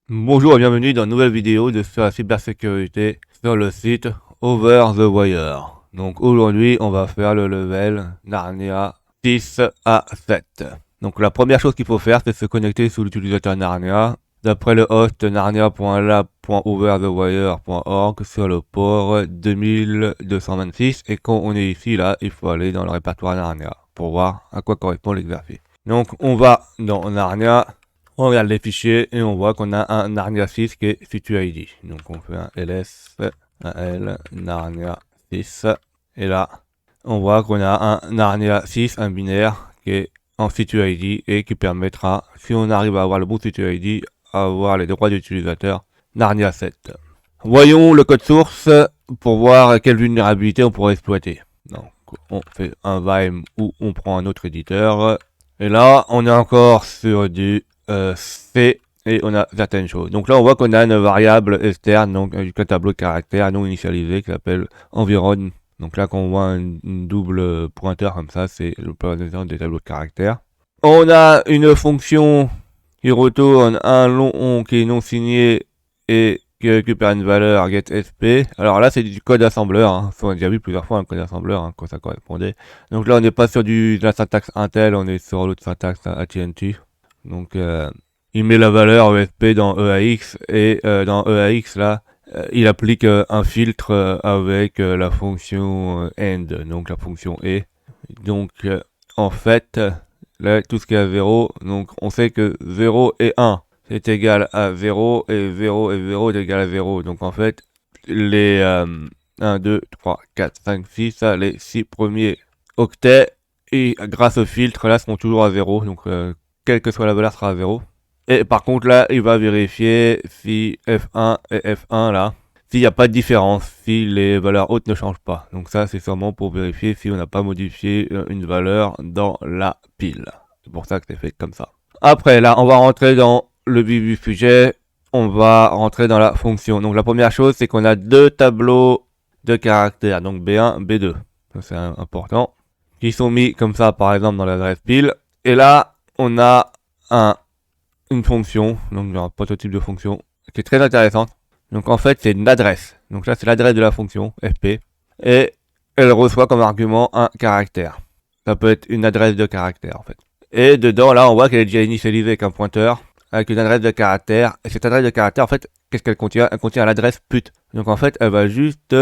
Bonjour et bienvenue dans une nouvelle vidéo sur la cybersécurité sur le site Over the Wire. Donc aujourd'hui on va faire le level Narnia 6 à 7. Donc la première chose qu'il faut faire c'est se connecter sous l'utilisateur Narnia d'après le host narnia.lab.overthewire.org sur le port 2226 et quand on est ici là il faut aller dans le répertoire Narnia pour voir à quoi correspond l'exercice. Donc on va dans Narnia. On regarde les fichiers et on voit qu'on a un Narnia 6 qui est FituID. Donc on fait un ls, un l, Narnia 6. Et là, on voit qu'on a un Narnia 6, un binaire qui est en FituID et qui permettra, si on arrive à avoir le bon FituID, à avoir les droits d'utilisateur Narnia 7. Voyons le code source pour voir quelle vulnérabilité on pourrait exploiter. Donc on fait un Vime ou on prend un autre éditeur. Et là, on est encore sur du C et on a certaines choses. Donc là, on voit qu'on a une variable externe, donc un tableau de caractères non initialisé qui s'appelle environ. Donc là, quand on voit une double pointeur comme ça, c'est le représentation des tableaux de caractères. On a une fonction qui retourne un long qui est non signé et qui récupère une valeur getSP. Alors là, c'est du code assembleur. Hein. On a déjà vu plusieurs fois un code assembleur, hein, quand ça correspondait. Donc là, on n'est pas sur de la syntaxe Intel, on est sur l'autre syntaxe AT&T. Donc, il met la valeur ESP dans EAX et dans EAX là, il applique un filtre avec la fonction end, donc la fonction et. Donc, en fait, là, tout ce qui est à 0, donc on sait que 0 et 1 c'est égal à 0 et 0 et 0 est égal à 0. Donc en fait, les 1, 2, 3, 4, 5, 6, les 6 premiers octets, et grâce au filtre là, seront toujours à 0. Donc quelle que soit la valeur sera à 0. Et par contre là, il va vérifier si F1 et F1 là, s'il n'y a pas de différence, si les valeurs hautes ne changent pas. Donc ça, c'est sûrement pour vérifier si on n'a pas modifié une valeur dans la pile. C'est pour ça que c'est fait comme ça. Après, là, on va rentrer dans le vif du sujet. On va rentrer dans la fonction. Donc la première chose, c'est qu'on a deux tableaux de caractères. Donc B1, B2. Ça, c'est important. Qui sont mis comme ça, par exemple, dans l'adresse pile. Et là, on a une fonction, donc un prototype de fonction, qui est très intéressante. Donc en fait, c'est une adresse. Donc là, c'est l'adresse de la fonction fp. Et elle reçoit comme argument un caractère. Ça peut être une adresse de caractère en fait. Et dedans, là, on voit qu'elle est déjà initialisée avec un pointeur, avec une adresse de caractère. Et cette adresse de caractère, en fait, qu'est-ce qu'elle contient? Elle contient l'adresse put. Donc en fait, elle va juste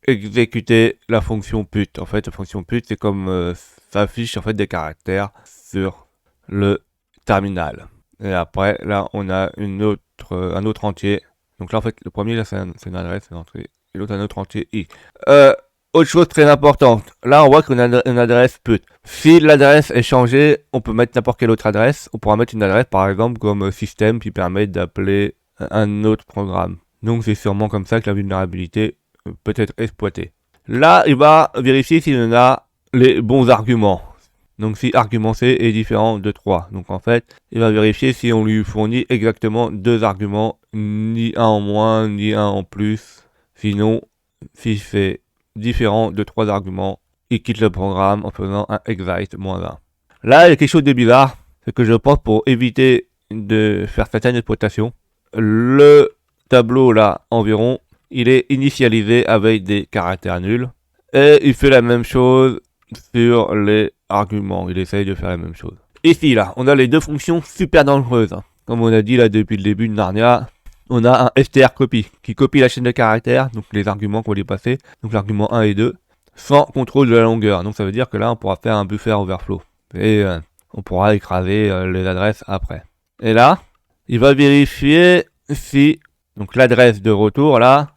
exécuter la fonction put. En fait, la fonction put, c'est comme ça affiche en fait des caractères sur le terminal. Et après, là, on a un autre entier. Donc là, en fait, le premier, là, c'est une adresse, c'est une entrée. Et l'autre, un autre entier i. Autre chose très importante. Là, on voit qu'on a une adresse put. Si l'adresse est changée, on peut mettre n'importe quelle autre adresse. On pourra mettre une adresse, par exemple, comme système qui permet d'appeler un autre programme. Donc, c'est sûrement comme ça que la vulnérabilité peut être exploitée. Là, il va vérifier s'il en a les bons arguments. Donc si argument C est différent de 3. Donc en fait, il va vérifier si on lui fournit exactement deux arguments, ni un en moins, ni un en plus. Sinon, si c'est différent de 3 arguments, il quitte le programme en faisant un exit -1. Là, il y a quelque chose de bizarre, c'est que je pense pour éviter de faire certaines exploitations, le tableau là, environ, il est initialisé avec des caractères nuls. Et il fait la même chose sur les arguments. Il essaye de faire la même chose. Ici, là, on a les deux fonctions super dangereuses. Comme on a dit là depuis le début de Narnia, on a un str copy qui copie la chaîne de caractères, donc les arguments qu'on va lui passer, donc l'argument 1 et 2, sans contrôle de la longueur. Donc ça veut dire que là, on pourra faire un buffer overflow. Et on pourra écraser les adresses après. Et là, il va vérifier si donc l'adresse de retour là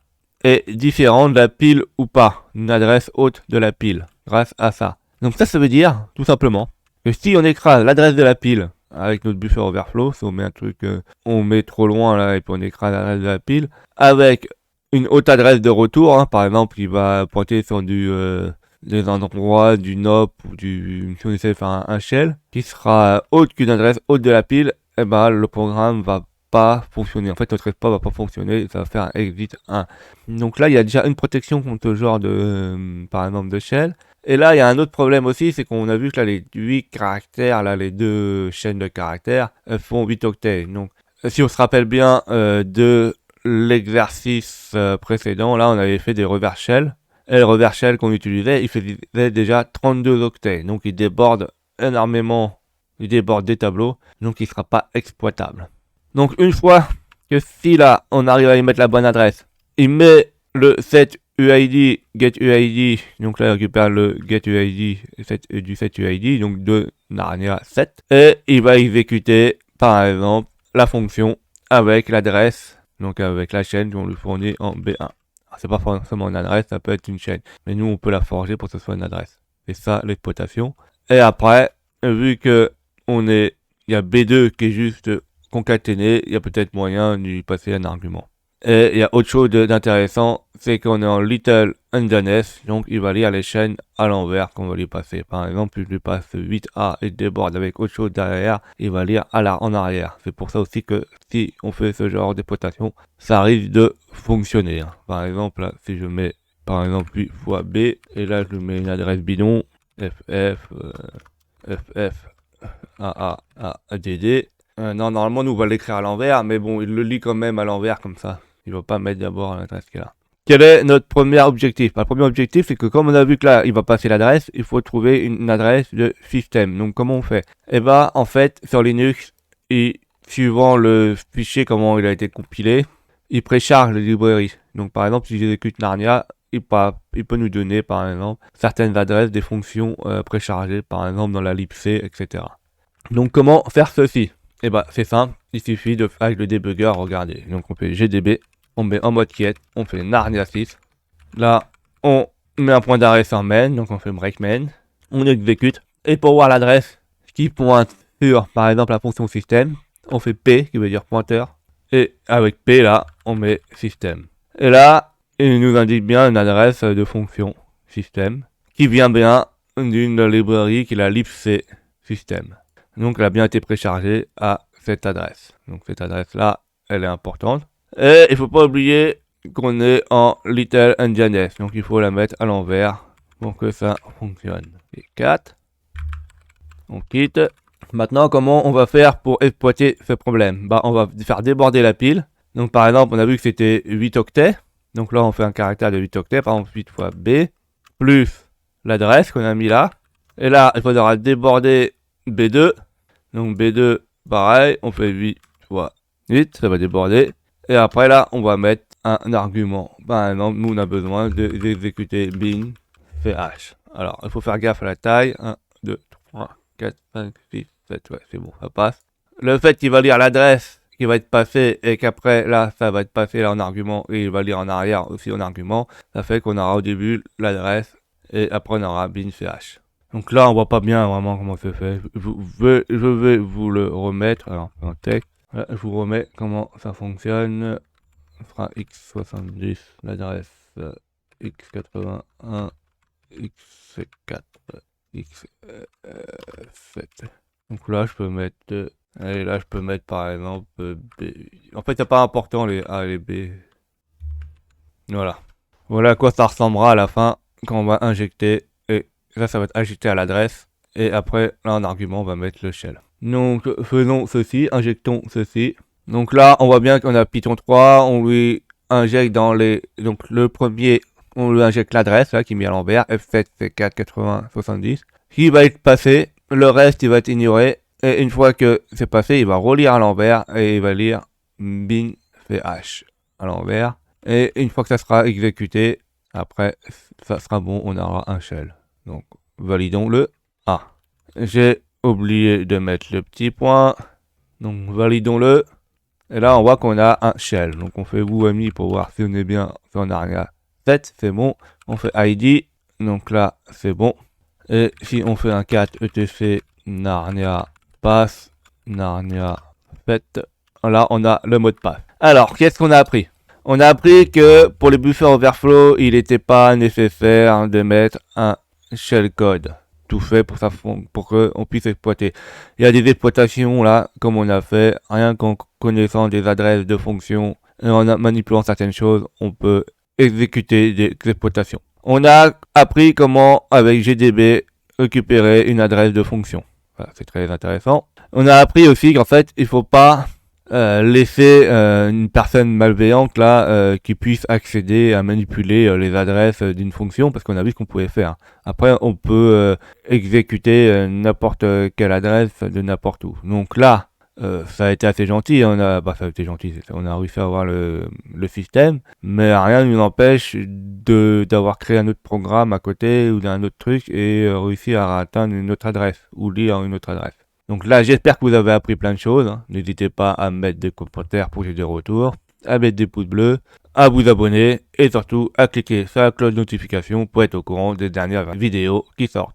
est différente de la pile ou pas, une adresse haute de la pile, grâce à ça. Donc ça veut dire, tout simplement, que si on écrase l'adresse de la pile avec notre buffer overflow, si on met un truc, on met trop loin là et puis on écrase l'adresse de la pile, avec une haute adresse de retour, hein, par exemple, il va pointer sur des endroits du NOP ou si on essaie de faire un shell, qui sera haute qu'une adresse haute de la pile, et ben le programme va pas fonctionner. En fait, notre espoir va pas fonctionner, ça va faire un exit 1. Donc là, il y a déjà une protection contre ce genre de, par exemple, de shell. Et là, il y a un autre problème aussi, c'est qu'on a vu que là, les 8 caractères, là, les deux chaînes de caractères, elles font 8 octets. Donc, si on se rappelle bien de l'exercice précédent, là on avait fait des reverse shell. Et le reverse shell qu'on utilisait, il faisait déjà 32 octets. Donc il déborde énormément, il déborde des tableaux, donc il ne sera pas exploitable. Donc une fois que si là on arrive à y mettre la bonne adresse, il met le set UID, get UID, donc là il récupère le get UID du set UID, donc de Narnia 7, et il va exécuter par exemple la fonction avec l'adresse, donc avec la chaîne qu'on lui fournit en B1. C'est pas forcément une adresse, ça peut être une chaîne, mais nous on peut la forger pour que ce soit une adresse. C'est ça l'exploitation. Et après, vu que il y a B2 qui est juste concaténé, il y a peut-être moyen de lui passer un argument. Et il y a autre chose d'intéressant, c'est qu'on est en little underneath, donc il va lire les chaînes à l'envers qu'on va lui passer. Par exemple, si je lui passe 8A et déborde avec autre chose derrière, il va lire en arrière. C'est pour ça aussi que si on fait ce genre d'exploitation, ça risque de fonctionner. Par exemple, là, si je mets par exemple 8 fois B, et là je mets une adresse bidon, FF, AAADD. Non, normalement, nous, on va l'écrire à l'envers, mais bon, il le lit quand même à l'envers, comme ça. Il va pas mettre d'abord l'adresse qui est là. Quel est notre premier objectif? Le premier objectif, c'est que comme on a vu que là, il va passer l'adresse, il faut trouver une adresse de système. Donc, comment on fait? Eh ben, en fait, sur Linux, et suivant le fichier, comment il a été compilé, il précharge les librairies. Donc, par exemple, si j'exécute Narnia, il peut nous donner, par exemple, certaines adresses des fonctions préchargées, par exemple, dans la libc, etc. Donc, comment faire ceci? Eh ben, c'est simple, il suffit de faire avec le debugger, regardez. Donc, on fait GDB, on met en mode quiet, on fait Narnia 6. Là, on met un point d'arrêt sur main, donc on fait break main. On exécute. Et pour voir l'adresse qui pointe sur, par exemple, la fonction système, on fait P, qui veut dire pointeur. Et avec P, là, on met système. Et là, il nous indique bien une adresse de fonction système, qui vient bien d'une librairie qui est la libc système. Donc, elle a bien été préchargée à cette adresse. Donc, cette adresse-là, elle est importante. Et il faut pas oublier qu'on est en Little Endianness. Donc, il faut la mettre à l'envers pour que ça fonctionne. Et 4. On quitte. Maintenant, comment on va faire pour exploiter ce problème? Bah, on va faire déborder la pile. Donc, par exemple, on a vu que c'était 8 octets. Donc là, on fait un caractère de 8 octets. Par exemple, 8 fois B, plus l'adresse qu'on a mis là. Et là, il faudra déborder B2. Donc B2, pareil, on fait 8 fois 8, ça va déborder. Et après là, on va mettre un argument. Par exemple, nous on a besoin d'exécuter bin ch. Alors, il faut faire gaffe à la taille. 1, 2, 3, 4, 5, 6, 7, ouais, c'est bon, ça passe. Le fait qu'il va lire l'adresse qui va être passée et qu'après là, ça va être passé là en argument et il va lire en arrière aussi en argument, ça fait qu'on aura au début l'adresse et après on aura bin ch. Donc là, on voit pas bien vraiment comment c'est fait. Je vais vous le remettre. Alors, un texte. Là, je vous remets comment ça fonctionne. On fera x70, l'adresse x81, x4, x7. Donc là, je peux mettre... et là, je peux mettre par exemple B. En fait, c'est pas important les A et les B. Voilà. Voilà à quoi ça ressemblera à la fin quand on va injecter. Et là, ça va être injecté à l'adresse. Et après, là, en argument, on va mettre le shell. Donc, faisons ceci, injectons ceci. Donc là, on voit bien qu'on a Python 3, on lui injecte dans les... Donc, le premier, on lui injecte l'adresse, là, qui est mis à l'envers, F7, C4, 80, 70, qui va être passé. Le reste, il va être ignoré. Et une fois que c'est passé, il va relire à l'envers et il va lire bin ch à l'envers. Et une fois que ça sera exécuté, après, ça sera bon, on aura un shell. Donc, validons le A. J'ai oublié de mettre le petit point. Donc, validons-le. Et là, on voit qu'on a un shell. Donc, on fait UMI pour voir si on est bien sur Narnia 7. C'est bon. On fait ID. Donc là, c'est bon. Et si on fait un 4 etc Narnia pass, Narnia 7. Là, on a le mot de passe. Alors, qu'est-ce qu'on a appris? On a appris que pour les buffers overflow, il n'était pas nécessaire de mettre un shellcode tout fait pour qu'on puisse exploiter. Il y a des exploitations là, comme on a fait, rien qu'en connaissant des adresses de fonctions et en manipulant certaines choses, on peut exécuter des exploitations. On a appris comment, avec GDB, récupérer une adresse de fonction. Voilà, c'est très intéressant. On a appris aussi qu'en fait, il ne faut pas laisser une personne malveillante là qui puisse accéder à manipuler les adresses d'une fonction, parce qu'on a vu ce qu'on pouvait faire. Après, on peut exécuter n'importe quelle adresse de n'importe où. Donc là, ça a été assez gentil, ça a été gentil, on a réussi à avoir le système, mais rien ne nous empêche d'avoir créé un autre programme à côté ou d'un autre truc et réussir à atteindre une autre adresse ou lire une autre adresse. Donc là, j'espère que vous avez appris plein de choses, hein. N'hésitez pas à mettre des commentaires pour que j'ai des retours, à mettre des pouces bleus, à vous abonner et surtout à cliquer sur la cloche de notification pour être au courant des dernières vidéos qui sortent.